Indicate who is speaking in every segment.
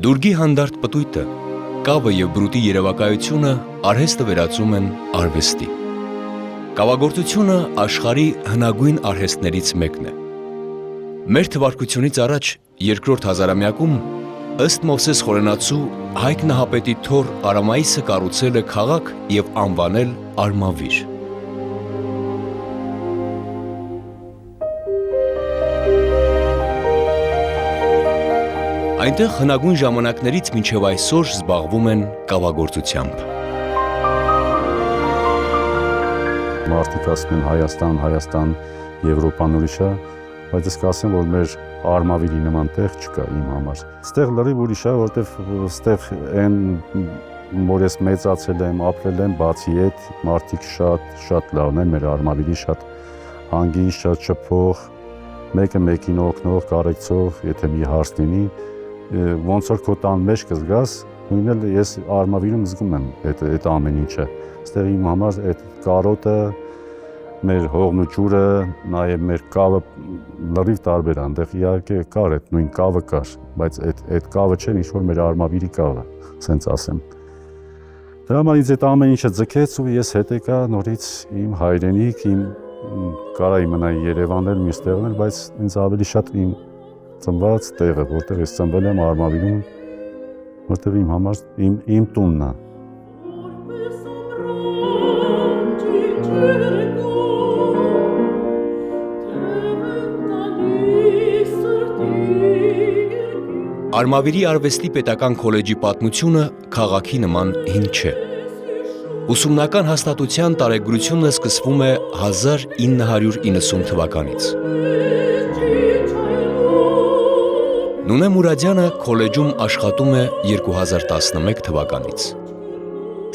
Speaker 1: Դուրգի հանդարտ պտույտը, կավը և բրուտի երևակայությունը արհեստը վերածում են արվեստի։ Կավագործությունը աշխարհի հնագույն արհեստներից մեկն է։ Մեր թվարկությունից առաջ երկրորդ հազարամյակում ըստ Մովսես Խորենացու Հայկ Նահապետի թոռ Արամայիսը կառուցել է քաղաք և անվանել Արմավիր։ Այնտեղ հնագույն ժամանակներից մինչև այսօր զբաղվում են կավագործությամբ։
Speaker 2: Մարդիկ ասում են Հայաստան, Եվրոպան ուրիշ է, բայց ես կասեմ, որ մեր Արմավիրի նման տեղ չկա իմ համար։ Ստեղ լրիվ ուրիշ է, որովհետև ստեղ այն, որ ես մեծացել եմ, ապրել եմ, բացի այդ մարդիկ շատ լավն են, մեր Արմավիրի շատ հանգիստ, շատ շփող, մեկը մեկին օգնող, կարեկցող, եթե մի հարց լինի, ոնց որ քո տան մեջ կզգաս, նույնն էլ ես Արմավիրում զգում եմ այդ ամեն ինչը։ Ստեղ իմ համար այդ կարոտը, մեր հողն ու ջուրը, նաև մեր կավը լրիվ տարբեր է, այնտեղ իհարկե կար այդ նույն կավը կար, բայց այդ կավը չէր ինչ որ մեր Արմավիրի կավը, ասենց ասեմ։ Դրա համար ինձ այդ ամեն ինչը ձգեց ու ես հետ եկա նորից իմ հայրենիք, կարայի մնայի Երևանն էլ, մյուս տեղն էլ, բայց ինձ ավելի շատ իմ ծնված տեղը, որտեղ ես ծնվել եմ Արմավիրում, որտեղ իմ համար իմ տունն է։
Speaker 1: Արմավիրի արվեստի պետական քոլեջի պատմությունը քաղաքի նման հին չէ։ Ուսումնական հաստատության տարեգրությունը սկսվում է 1990 թվականից։ Նունե Մուրադյանը քոլեջում աշխատում է 2011 թվականից։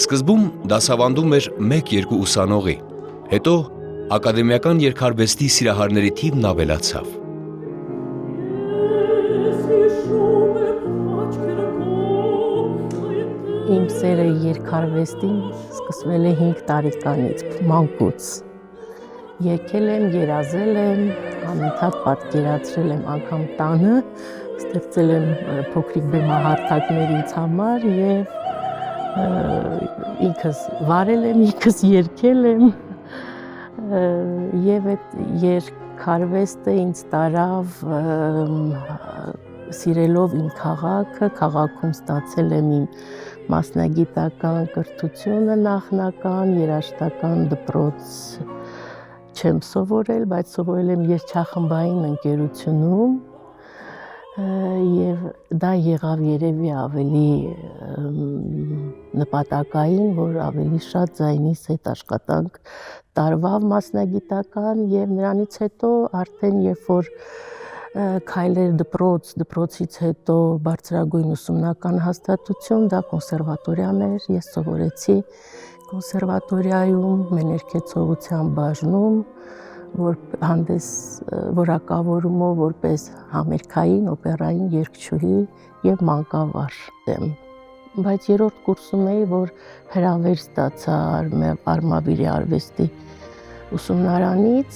Speaker 1: Սկզբում դասավանդում էր 1-2 ուսանողի, հետո ակադեմիական երգարվեստի սիրահարների թիվն ավելացավ։
Speaker 3: Իմ սերը երգարվեստին սկսվել է 5 տարեկանից, մանկուց։ Երգել եմ, երազել եմ, անընդհատ պատկերացրել եմ անգամ տանը, ստեղծել եմ փոքրիկ բեմահարթակներ ինձ համար և ինքս վարել եմ, ինքս երգել եմ և այդ երգարվեստը ինձ տարավ սիրելով իմ քաղաքը, քաղաքում ստացել եմ իմ մասնագիտական կրթությունը նախնական, երաժշտական դպրոց չեմ սովորել, բայց սովորել եմ երգչախմբային ընկերությունում և դա եղավ երևի ավելի նպատակային, որ ավելի շատ ձայնիս հետ աշխատանք տարվավ մասնագիտական և նրանից հետո արդեն երբ որ քայլեր դպրոցից հետո բարձրագույն ուսումնական հաստատություն, դա կոնսերվատորիան էր, ես սովորեցի կոնսերվատորիայում, մեներկեցողության բաժնում, որակավորումով որպես համերգային, օպերային երգչուհի և մանկավար եմ։ Բայց երրորդ կուրսում էի, որ հրավեր ստացա Արմավիրի արվեստի ուսումնարանից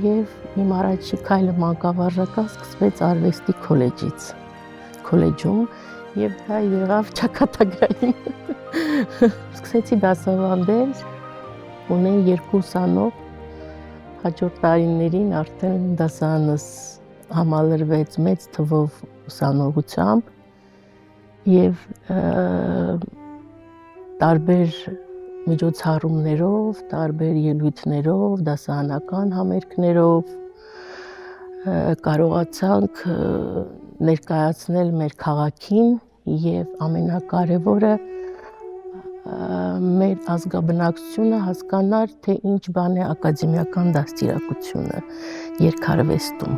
Speaker 3: և իմ առաջի քայլը մանկավարժական սկսվեց արվեստի քոլեջում և դա եղավ ճակատագրային։ Սկսեցի դասավանդել, ունեի 2 ուսանող, հաջորդ տարիներին արդեն դասարանս համալրվեց մեծ թվով ուսանողությամբ և տարբեր միջոցառումներով, տարբեր ելույթներով, դասարանական համերգներով կարողացանք ներկայացնել մեր քաղաքին և ամենակարևորը մեր ազգաբնակչությունը հասկանար, թե ինչ բան է ակադեմիական դաստիարակությունը երգարվեստում։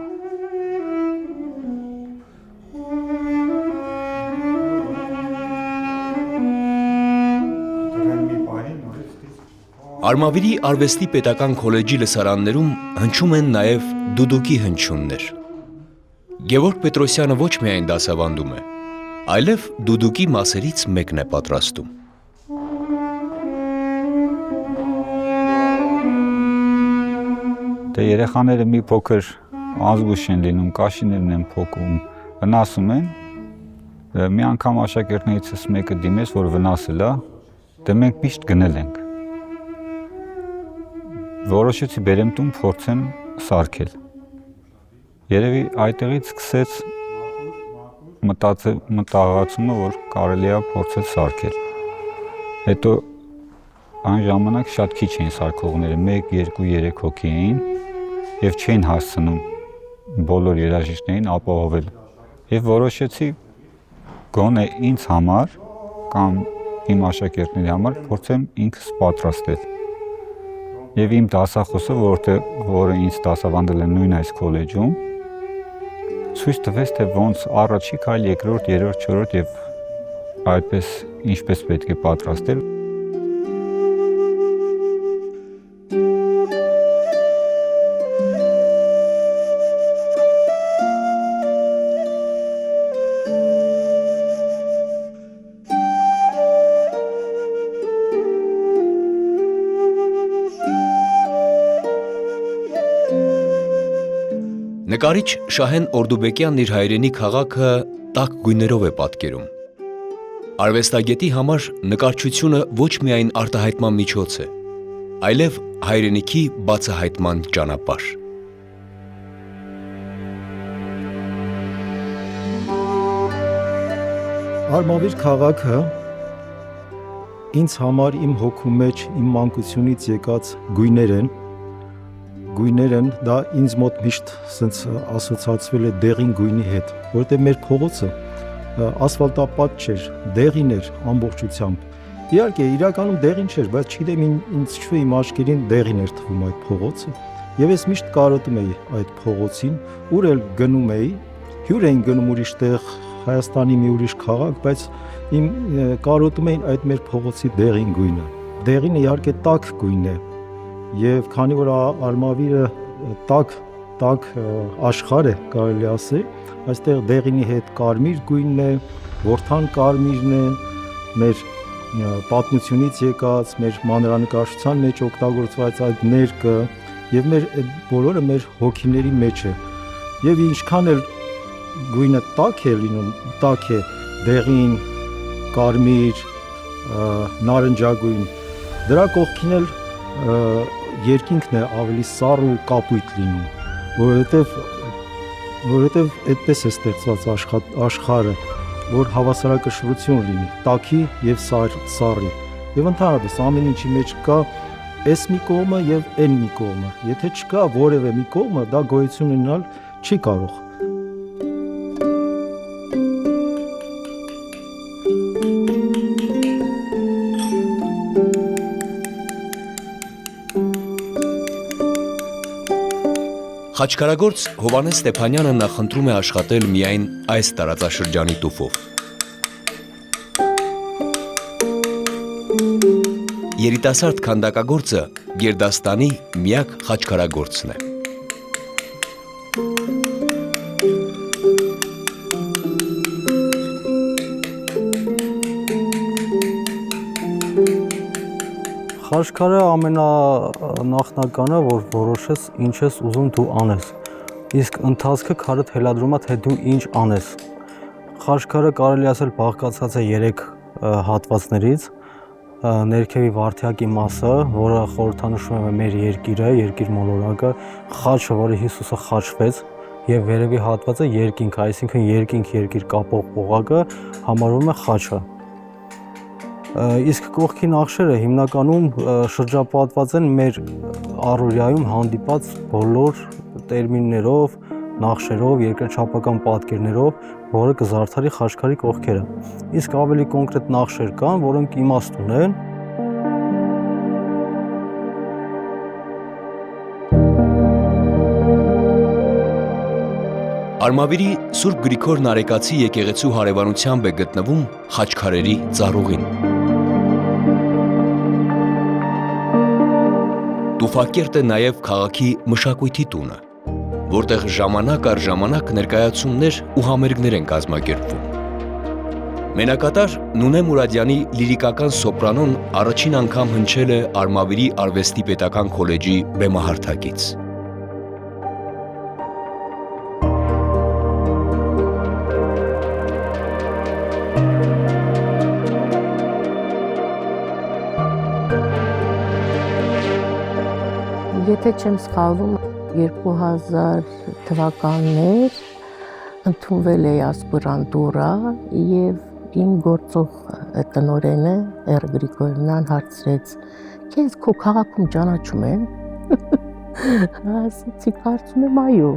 Speaker 1: Արմավիրի արվեստի պետական քոլեջի լսարաններում հնչում են նաև դուդուկի հնչյուններ։ Գևորգ Պետրոսյանը ոչ միայն դասավանդում է, այլև դուդուկի մասերից մեկն է պատրաստում։
Speaker 4: Դե երեխաները մի փոքր անզգուշ են լինում, կաշիներն են փոկում, վնասում են, Մի անգամ աշակերտներիցս մեկը դիմեց, որ վնասել է, դե մենք միշտ գնել ենք։ Որոշեցի բերեմ տուն, փորձեմ սարքել։ Երևի այդտեղից սկսեց մտածումը, որ կարելի է փորձել սարքել։ Հետո այն ժամանակ շատ քիչ էին սարքողները, 1, 2, 3 հոգի էին եւ չէին հասցնում բոլոր երաժիշտներին ապահովել։ Եվ որոշեցի գոնե ինձ համար կամ իմ աշակերտների համար փորձեմ ինքս պատրաստել։ Եվ իմ դասախոսը, որը ինձ դասավանդել է նույն այս քոլեջում, ցույց տվեց, թե ոնց առաջի քայլ, երկրորդ, երրորդ, չորրորդ եւ այդպես ինչպես պետք է պատրաստել։
Speaker 1: Նկարիչ Շահեն Օրդուբեկյանն իր հայրենի քաղաքը տաք գույներով է պատկերում։ Արվեստագետի համար նկարչությունը ոչ միայն արտահայտման միջոց է, այլև հայրենիքի բացահայտման ճանապարհ։
Speaker 5: Արմավիր քաղաքը ինձ համար իմ հոգու մեջ իմ մանկությունից եկած գույներ են, դա ինձ մոտ միշտ սենց ասոցացվել է դեղին գույնի հետ, որտեղ մեր փողոցը ասֆալտապատ չէր, դեղին էր ամբողջությամբ։ Իհարկե, իրականում դեղին չէր, բայց չգիտեմ ինձ չէ իմ աչքերին դեղին էր թվում այդ փողոցը։ Եվ ես միշտ կարոտում էի այդ փողոցին, ուր էլ գնում էի, հյուր էին գնում ուրիշ տեղ, Հայաստանի մի ուրիշ քաղաք, բայց իմ կարոտում էին այդ մեր փողոցի դեղին գույնը։ Դեղինը իհարկե տաք գույն է, եւ քանի որ Արմավիրը տաք աշխարհ է, կարելի ասել, այստեղ դեղինի հետ կարմիր գույնն է, որդան կարմիրն է, մեր պատմությունից եկած, մեր մանրանկարչության մեջ օգտագործված այդ ներկը եւ մեր բոլորը մեր հոգիների մեջ է։ Եվ ինչքան էլ գույնը տաք է լինում, տաք է դեղին, կարմիր, նարնջագույն, դրա կողքին էլ երկինքն է ավելի սառն ու կապույտ լինում, որովհետև այդպես է ստեղծված աշխարհը, որ հավասարակշռություն լինի, տաքի եւ սառի։ Եվ ընդհանրապես ամեն ինչի մեջ կա այս մի կողմը եւ այն մի կողմը։ Եթե չկա որևէ մի կողմը, դա գոյություն ունենալ չի կարող։
Speaker 1: Խաչքարագործ Հովհաննես Ստեփանյանը նախընտրում է աշխատել միայն այս տարածաշրջանի տուֆով։ Երիտասարդ քանդակագործը Գերդաստանի միակ խաչքարագործն է։
Speaker 6: Խաչքարը ամենանախնականը, որ որոշես ինչ ես ուզում դու անես, իսկ ընթացքը քարը թելադրում է, թե դու ինչ անես։ Խաչքարը կարելի ասել բաղկացած է 3 հատվածներից, ներքևի վարդյակի մասը, որը խորհրդանշում է մեր երկիրը, երկիր մոլորակը, խաչը, որը Հիսուսը խաչվեց, եւ վերևի հատվածը երկինքը, այսինքն երկինք-երկիր կապող օղակը համարվում է խաչը։ Իսկ կողքի նախշերը հիմնականում շրջապատված են մեր առօրյայում հանդիպած բոլոր տերմիններով, նախշերով, երկրաչափական պատկերներով, որը կզարդարի խաչքարի կողքերը։ Իսկ ավելի կոնկրետ նախշեր կան, որոնք իմաստ ունեն։
Speaker 1: Արմավիրի Սուրբ Գրիգոր Նարեկացի եկեղեցու հարևանությամբ է գտնվում խաչքարերի ծառուղին։ Տուֆակերտ է նաև քաղաքի մշակույթի տունը, որտեղ ժամանակ առ ժամանակ ներկայացումներ ու համերգներ են կազմակերպվում։ Մենակատար Նունե Մուրադյանի լիրիկական սոպրանոն առաջին անգամ հնչել է Արմավիրի արվեստի պետական քոլեջի բեմահարթակից։
Speaker 3: Եթե չեմ սխալվում, 2000 թվականներ ընդունվել է ասպիրանտուրա եւ իմ գործող տնօրենը Էր Գրիգորյանն հարցրեց. «Քեզ քո քաղաքում ճանաչում են»։ Ասեցի, կարծում եմ այո։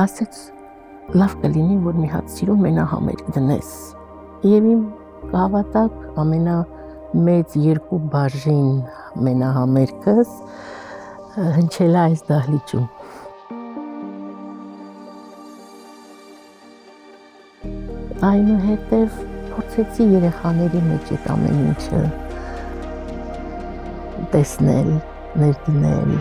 Speaker 3: Ասեց, լավ կլինի, որ մի հատ սիրուն մենահամերգ դնես։ Եվ իմ կհավատակ ամենամեծ երկու բաժին մենահամերգս հնչել է այս դահլիճում։ Այնուհետև փորձեցի երեխաների մեջ այդ ամեն ինչը տեսնել, ներդնել։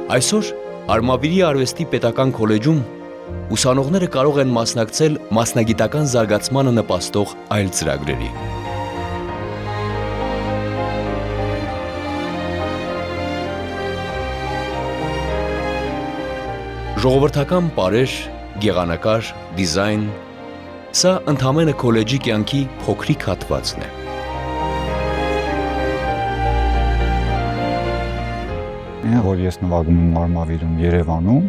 Speaker 1: Այսօր Արմավիրի արվեստի պետական քոլեջում ուսանողները կարող են մասնակցել մասնագիտական զարգացմանը նպաստող այլ ծրագրերի։ Ժողովրդական պարեր, գեղանկար, դիզայն, սա ընդամենը քոլեջի կյանքի փոքրիկ հատվածն է։
Speaker 4: Որ ես նվագում եմ Արմավիրում, Երևանում,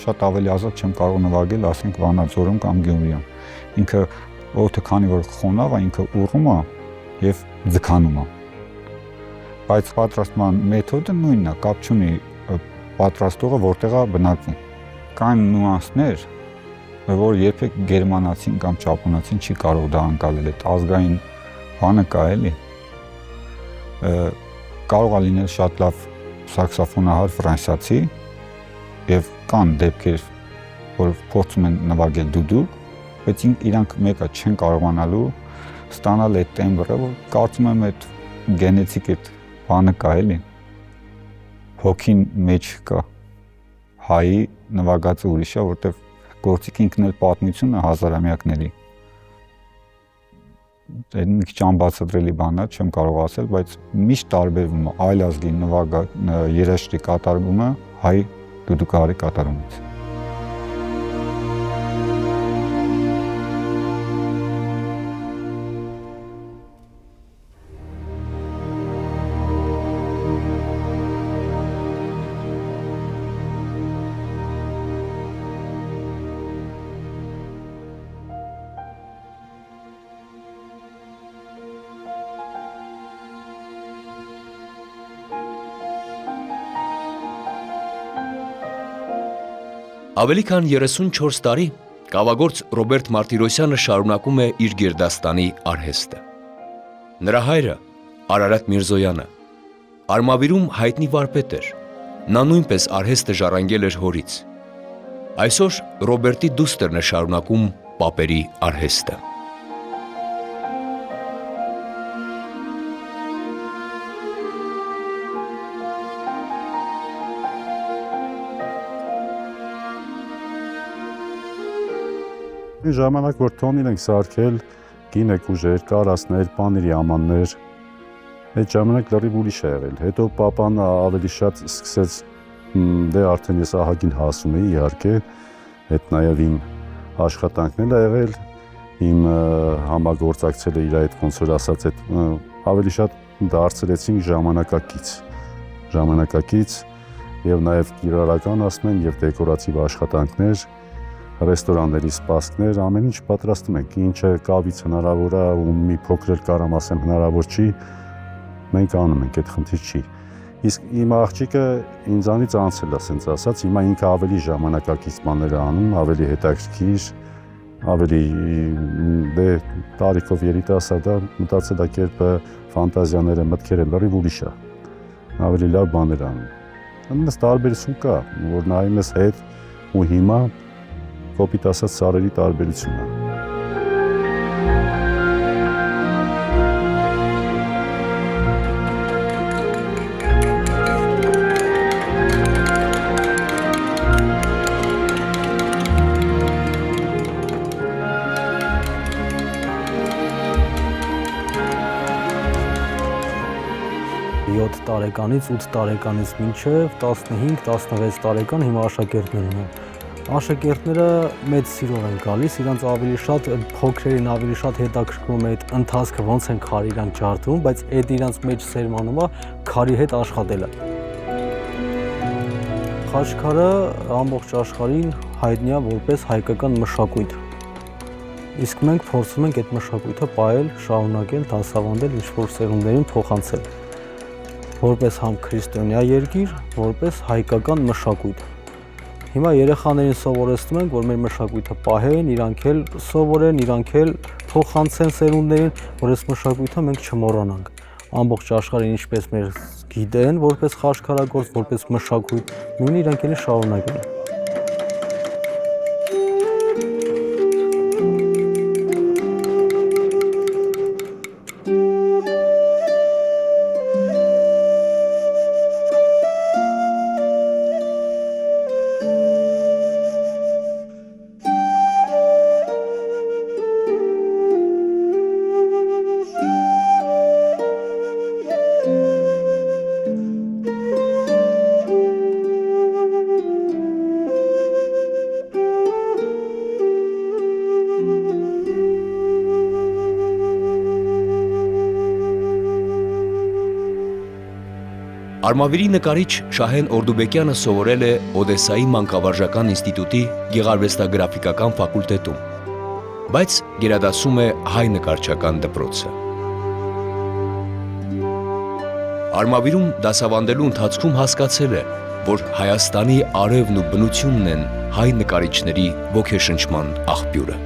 Speaker 4: շատ ավելի ազատ չեմ կարող նվագել, ասենք Վանաձորում կամ Գյումրիում։ Ինքը օդը քանի որ խոնավ է, ինքը ուռում է եւ ձգանում է։ Բայց պատրաստման մեթոդը նույնն է, կապ չունի պատրաստողը որտեղ է բնակվում։ Կան նյուանսներ, որ երբեք գերմանացին կամ ճապոնացին չի կարող դա անցնել, այդ ազգային բանը կա էլի։ Կարող է լինել շատ լավ սաքսոֆոնահար ֆրանսիացի եւ կան դեպքեր, որ փորձում են նվագել դուդուկ, բայց իրանք մեկը չեն կարողանալու ստանալ այդ տեմբրը, որ կարծում եմ այդ գենետիկ այդ բանը կա էլի։ Հոգին մեջ կա հայի նվագածը ուրիշ է, որտեվ գործիք ինքն էլ պատմություն է հազարամյակների։ Այդ մի քիչ անբացատրելի բան է, չեմ կարող ասել, բայց միշտ տարբերվում է այլ ազգի երաժշտի կատարումը հայ դուդուկահարի կատարումից։
Speaker 1: Ավելի քան 34 տարի կավագործ Ռոբերտ Մարտիրոսյանը շարունակում է իր գերդաստանի արհեստը։ Նրա հայրը Արարատ Միրզոյանը Արմավիրում հայտնի վարպետ էր, նա նույնպես արհեստը ժառանգել էր հորից։ Այսօր Ռոբերտի դուստերն է շարունակում պապերի արհեստը։
Speaker 2: Այն ժամանակ, որ թոնին ենք սարքել, գինեկ ուժեր, կարասներ, պանիրի ամաններ, այդ ժամանակ լրիվ ուրիշ է եղել։ Հետո պապան ավելի շատ սկսեց, դե արդեն ես ահագին հասուն էի իհարկե, այդ նաև իմ աշխատանքն է եղել, իմ համագործակցել է իր այդ ոնց որ ասած այդ ավելի շատ դարձրեցինք ժամանակակից եւ նաև կիրառական ասում են եւ դեկորատիվ աշխատանքներ, ռեստորանների սպասքներ, ամեն ինչ պատրաստում ենք, ինչը կավից հնարավոր է ու մի փոքր կարամ ասեմ հնարավոր չի, մենք անում ենք, այդ խնդիր չի։ Իսկ իմ աղջիկը ինձանից անցել է, ասենց ասած, հիմա ինքը ավելի ժամանակակից բաներ է անում, ավելի հետաքրքիր, ավելի դե տարիքով երիտասարդ է, մտածելակերպը, ֆանտազիաները, մտքերը լրիվ ուրիշ է, ավելի լավ բաներ անում։ Այնպես տարբերություն կա, որ նայում ես հետ ու հիմա կոպիտ ասած սարերի տարբերություն է։
Speaker 6: 7 տարեկանից 8 տարեկանից մինչև 15-16 տարեկան հիմա աշակերտներ ունեմ։ Աշակերտները մեծ սիրով են գալիս, իրանց ավելի շատ փոքրերին ավելի շատ հետաքրքրում է այդ ընթացքը ոնց են քարի իրանք ջարդում, բայց այդ իրանց մեջ սերմանում է քարի հետ աշխատելը։ Խաչքարը ամբողջ աշխարհին հայտնի է որպես հայկական մշակույթ։ Իսկ մենք փորձում ենք այդ մշակույթը պահել, շարունակել, դասավանդել, ինչ-որ սերունդերին փոխանցել։ Որպես համ քրիստոնյա երկիր, որպես հայկական մշակույթ։ Հիմա երեխաներին սովորեցնում ենք, որ մեր մշակույթը պահեն, իրանք էլ սովորեն, իրանք էլ փոխանցեն սերունդներին, որ այս մշակույթը մենք չմոռանանք։ Ամբողջ աշխարհին ինչպես մեր գիտեն, որպես խաչքարագործ, որպես մշակույթ, նույնը իրանք էլ շարունակեն։
Speaker 1: Արմավիրի նկարիչ Շահեն Օրդուբեկյանը սովորել է Օդեսայի մանկավարժական ինստիտուտի գեղարվեստագրաֆիկական ֆակուլտետում, բայց գերադասում է հայ նկարչական դպրոցը։ Արմավիրում դասավանդելու ընթացքում հասկացել է, որ Հայաստանի արևն ու բնությունն են հայ նկարիչների ոգեշնչման աղբյուրը։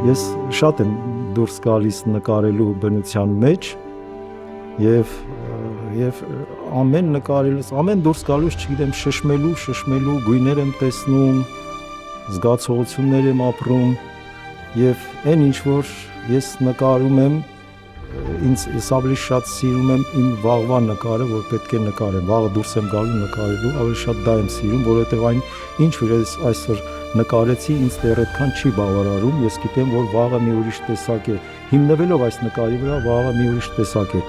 Speaker 5: Ես շատ եմ դուրս գալիս նկարելու բնության մեջ եւ ամեն նկարելուց, ամեն դուրս գալուց, չգիտեմ, շշմելու գույներ եմ տեսնում, զգացողություններ եմ ապրում եւ այն ինչ որ ես նկարում եմ, ես ավելի շատ սիրում եմ իմ վաղվա նկարը, որ պետք է նկարեմ, վաղը դուրս եմ գալու նկարելու, ավելի շատ դա եմ սիրում, որովհետեւ այն ինչ որ ես այսօր նկարեցի, ինձ դեռ այդքան չի բավարարում, ես գիտեմ, որ վաղը մի ուրիշ տեսակ է, հիմնվելով այս նկարի վրա, վաղը մի ուրիշ տեսակ է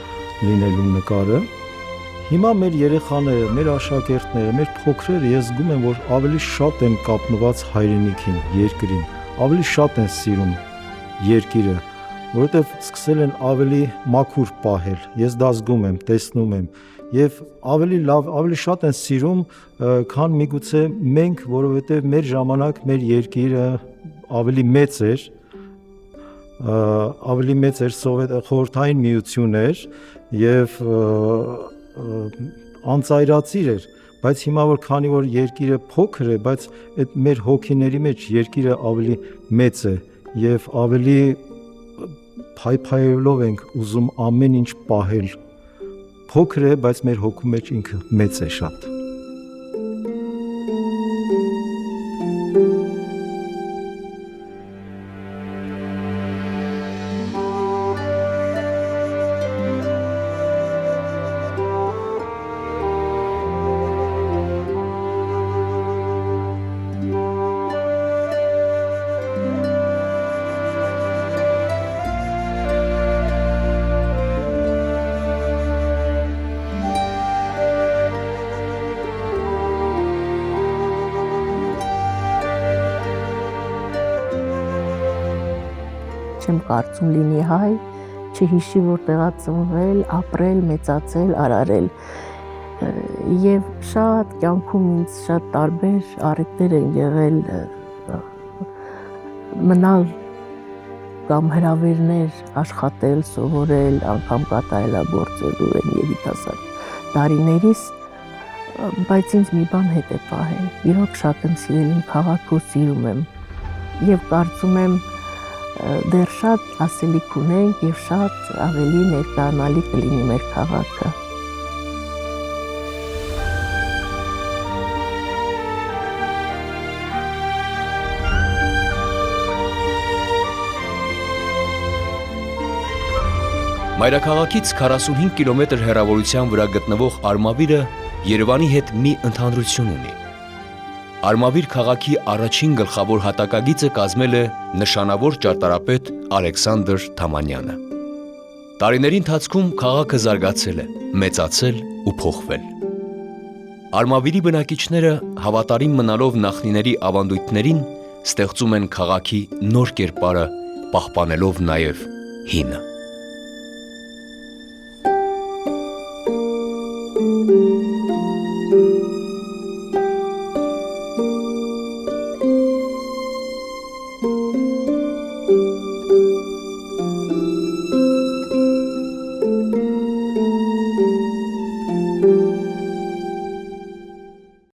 Speaker 5: լինելու նկարը։ Հիմա մեր երեխաները, մեր աշակերտները, մեր փոքրերը ես զգում եմ, որ ավելի շատ են կապնված հայրենիքին, երկրին, ավելի շատ են սիրում երկիրը, որովհետև սկսել են ավելի մաքուր պահել, ես դա զգում եմ, տեսնում եմ, եւ ավելի լավ, ավելի շատ են սիրում, քան միգուցե մենք, որովհետև մեր ժամանակ մեր երկիրը ավելի մեծ էր խորհրդային միություն էր եւ անծայրածիր էր, բայց հիմա որ քանի որ երկիրը փոքր է, բայց այդ մեր հոգիների մեջ երկիրը ավելի մեծ է եւ ավելի փայփայելով ենք ուզում ամեն ինչ պահել։ Փոքր է, բայց մեր հոգու մեջ ինքը մեծ է շատ։
Speaker 3: Չեմ կարծում լինի հայ, չհիշի որտեղ է ծնվել, ապրել, մեծացել, արարել։ Եվ շատ կյանքում ինձ շատ տարբեր առիթներ են եղել մնալ կամ հրավերներ աշխատել, սովորել, անգամ կատարելագործելու են երիտասարդ տարիներիս, բայց ինձ մի բան հետ է պահել։ Իրոք շատ եմ սիրել իմ քաղաքը ու սիրում եմ։ Եվ կարծում եմ դեռ շատ ասելիք ունենք եւ շատ ավելի ներկայանալի կլինի մեր քաղաքը։
Speaker 1: Մայրաքաղաքից 45 կիլոմետր հեռավորության վրա գտնվող Արմավիրը Երևանի հետ մի ընդհանրություն ունի։ Արմավիր քաղաքի առաջին գլխավոր հատակագիծը կազմել է նշանավոր ճարտարապետ Ալեքսանդր Թամանյանը։ Տարիների ընթացքում քաղաքը զարգացել է, մեծացել ու փոխվել։ Արմավիրի բնակիչները հավատարիմ մնալով նախնիների ավանդույթներին ստեղծում են քաղաքի նոր կերպարը, պահպանելով նաև հինը։